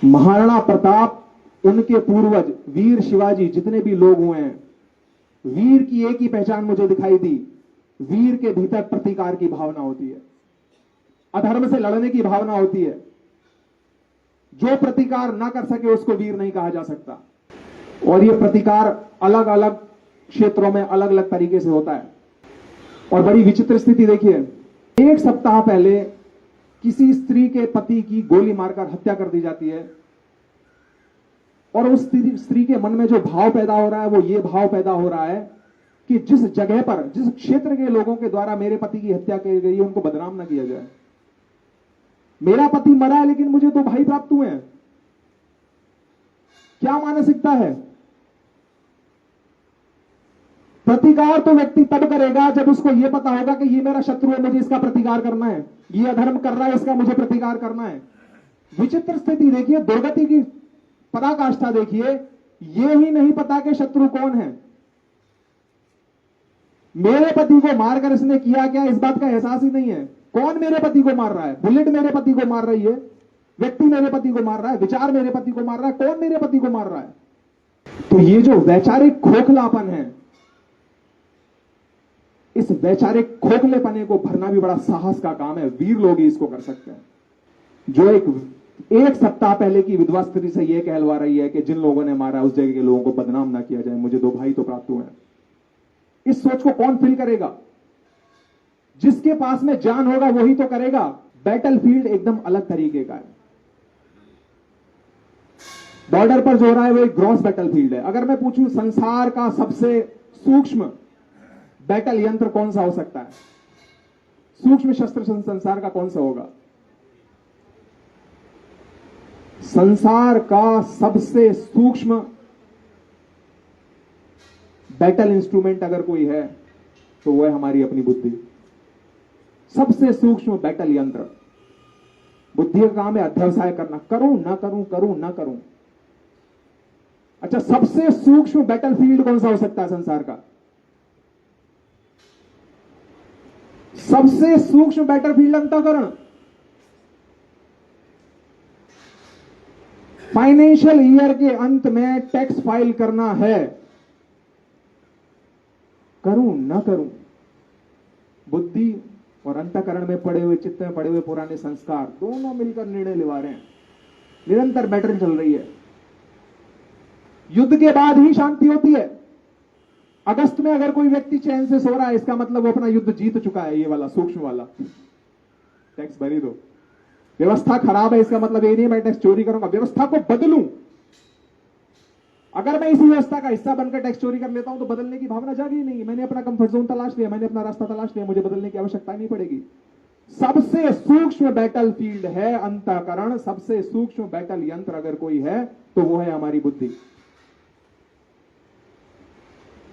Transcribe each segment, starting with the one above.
महाराणा प्रताप, उनके पूर्वज वीर शिवाजी, जितने भी लोग हुए हैं, वीर की एक ही पहचान मुझे दिखाई दी, वीर के भीतर प्रतिकार की भावना होती है, अधर्म से लड़ने की भावना होती है। जो प्रतिकार ना कर सके उसको वीर नहीं कहा जा सकता। और यह प्रतिकार अलग अलग क्षेत्रों में अलग अलग तरीके से होता है। और बड़ी विचित्र स्थिति देखिए, एक सप्ताह पहले किसी स्त्री के पति की गोली मारकर हत्या कर दी जाती है, और उस स्त्री के मन में जो भाव पैदा हो रहा है वो ये भाव पैदा हो रहा है कि जिस जगह पर, जिस क्षेत्र के लोगों के द्वारा मेरे पति की हत्या की गई है उनको बदनाम ना किया जाए। मेरा पति मरा है लेकिन मुझे 2 भाई प्राप्त हुए हैं। क्या मानसिकता है? प्रतिकार तो व्यक्ति तब करेगा जब उसको यह पता होगा कि ये मेरा शत्रु है, मुझे इसका प्रतिकार करना है, ये अधर्म कर रहा है, इसका मुझे प्रतिकार करना है। विचित्र स्थिति देखिए, दुर्गति की पराकाष्ठा देखिए, ये ही नहीं पता कि शत्रु कौन है। मेरे पति को मारकर इसने किया क्या, इस बात का एहसास ही नहीं है। कौन मेरे पति को मार रहा है? बुलेट मेरे पति को मार रही है, व्यक्ति मेरे पति को मार रहा है, विचार मेरे पति को मार रहा है, कौन मेरे पति को मार रहा है? तो ये जो वैचारिक खोखलापन है, इस वैचारिक खोखलेपने को भरना भी बड़ा साहस का काम है। वीर लोग ही इसको कर सकते हैं। जो एक सप्ताह पहले की विधवा स्त्री से यह कहलवा रही है कि जिन लोगों ने मारा उस जगह के लोगों को बदनाम ना किया जाए, मुझे 2 भाई तो प्राप्त हुए हैं। इस सोच को कौन फिल करेगा? जिसके पास में जान होगा वही तो करेगा। बैटलफील्ड एकदम अलग तरीके का है। बॉर्डर पर जो हो रहा है वो एक ग्रॉस बैटलफील्ड है। अगर मैं पूछूं संसार का सबसे सूक्ष्म बैटल यंत्र कौन सा हो सकता है, सूक्ष्म शस्त्र संसार का कौन सा होगा? संसार का सबसे सूक्ष्म बैटल इंस्ट्रूमेंट अगर कोई है तो वह है हमारी अपनी बुद्धि। सबसे सूक्ष्म बैटल यंत्र बुद्धि का काम है अध्यवसाय करना, करूं ना करूं, करूं ना करूं। अच्छा, सबसे सूक्ष्म बैटलफील्ड कौन सा हो सकता है संसार का? सबसे सूक्ष्म बैटलफील्ड अंतःकरण। फाइनेंशियल ईयर के अंत में टैक्स फाइल करना है, करूं ना करूं। बुद्धि और अंतःकरण में पड़े हुए, चित्त में पड़े हुए पुराने संस्कार दोनों मिलकर निर्णय लेवा रहे हैं। निरंतर बैटल चल रही है। युद्ध के बाद ही शांति होती है। अगस्त में अगर कोई व्यक्ति चैन से सो रहा है, इसका मतलब वो अपना युद्ध जीत चुका है। ये वाला सूक्ष्म वाला, टैक्स भरी दो। व्यवस्था खराब है, इसका मतलब ये नहीं मैं टैक्स चोरी करूंगा, व्यवस्था को बदलूं। अगर मैं इसी व्यवस्था का हिस्सा बनकर टैक्स चोरी कर लेता हूं तो बदलने की भावना जागी नहीं। मैंने अपना कंफर्ट जोन तलाश लिया, मैंने अपना रास्ता तलाश लिया, मुझे बदलने की आवश्यकता नहीं पड़ेगी। सबसे सूक्ष्म बैटलफील्ड है अंतःकरण। सबसे सूक्ष्म बैटल यंत्र अगर कोई है तो वो है हमारी बुद्धि।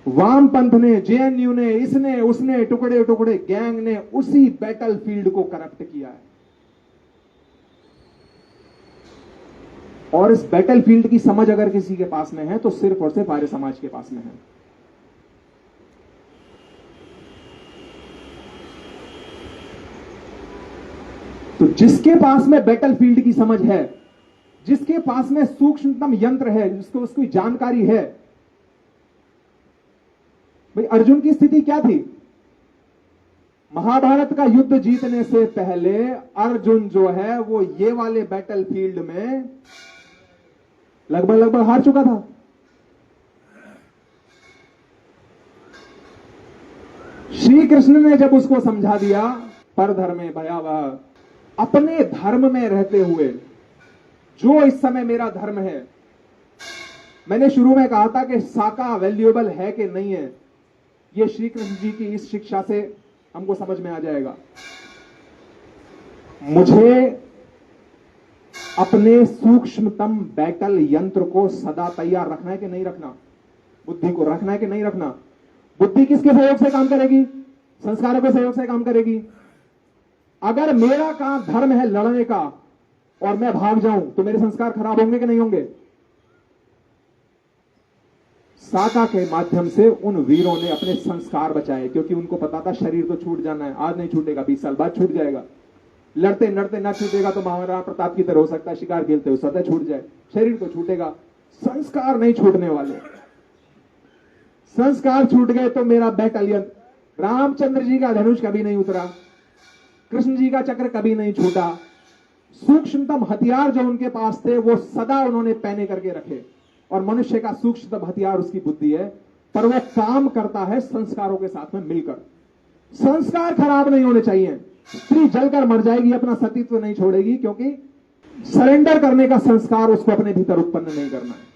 वामपंथ ने, जेएनयू ने, इसने उसने, टुकड़े टुकड़े गैंग ने उसी बैटलफील्ड को करप्ट किया है। और इस बैटलफील्ड की समझ अगर किसी के पास में है तो सिर्फ और सिर्फ आर्य समाज के पास में है। तो जिसके पास में बैटलफील्ड की समझ है, जिसके पास में सूक्ष्मतम यंत्र है, जिसको उसकी जानकारी है। भाई अर्जुन की स्थिति क्या थी? महाभारत का युद्ध जीतने से पहले अर्जुन जो है वो ये वाले बैटलफील्ड में लगभग हार चुका था। श्री कृष्ण ने जब उसको समझा दिया, परधर्मे भयावह, अपने धर्म में रहते हुए जो इस समय मेरा धर्म है। मैंने शुरू में कहा था कि साका वैल्यूएबल है कि नहीं है, यह श्री कृष्ण जी की इस शिक्षा से हमको समझ में आ जाएगा। मुझे अपने सूक्ष्मतम बैटल यंत्र को सदा तैयार रखना है कि नहीं रखना? बुद्धि को रखना है कि नहीं रखना? बुद्धि किसके सहयोग से काम करेगी? संस्कारों के सहयोग से काम करेगी। अगर मेरा काम धर्म है लड़ने का और मैं भाग जाऊं तो मेरे संस्कार खराब होंगे कि नहीं होंगे? साका के माध्यम से उन वीरों ने अपने संस्कार बचाए, क्योंकि उनको पता था शरीर तो छूट जाना है, आज नहीं छूटेगा, 20 साल बाद छूट जाएगा। लड़ते लड़ते ना छूटेगा तो महाराणा प्रताप की तरह हो सकता है शिकार खेलते हुए स्वतः छूट जाए, शरीर तो छूटेगा, संस्कार नहीं छूटने वाले। संस्कार छूट गए तो मेरा बैटालियन, रामचंद्र जी का धनुष कभी नहीं उतरा, कृष्ण जी का चक्र कभी नहीं छूटा, सूक्ष्मतम हथियार जो उनके पास थे वो सदा उन्होंने पहने करके रखे। और मनुष्य का सूक्ष्मतम हथियार उसकी बुद्धि है, पर वह काम करता है संस्कारों के साथ में मिलकर। संस्कार खराब नहीं होने चाहिए। स्त्री जलकर मर जाएगी, अपना सतीत्व नहीं छोड़ेगी, क्योंकि सरेंडर करने का संस्कार उसको अपने भीतर उत्पन्न नहीं करना है।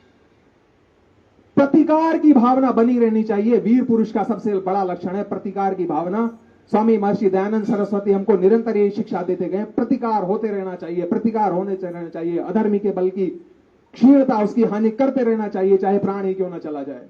प्रतिकार की भावना बनी रहनी चाहिए। वीर पुरुष का सबसे बड़ा लक्षण है प्रतिकार की भावना। स्वामी महर्षि दयानंद सरस्वती हमको निरंतर यही शिक्षा देते गए, प्रतिकार होते रहना चाहिए, प्रतिकार होने रहना चाहिए। अधर्मी के बल की क्षीणता, उसकी हानि करते रहना चाहिए, चाहे प्राण ही क्यों ना चला जाए।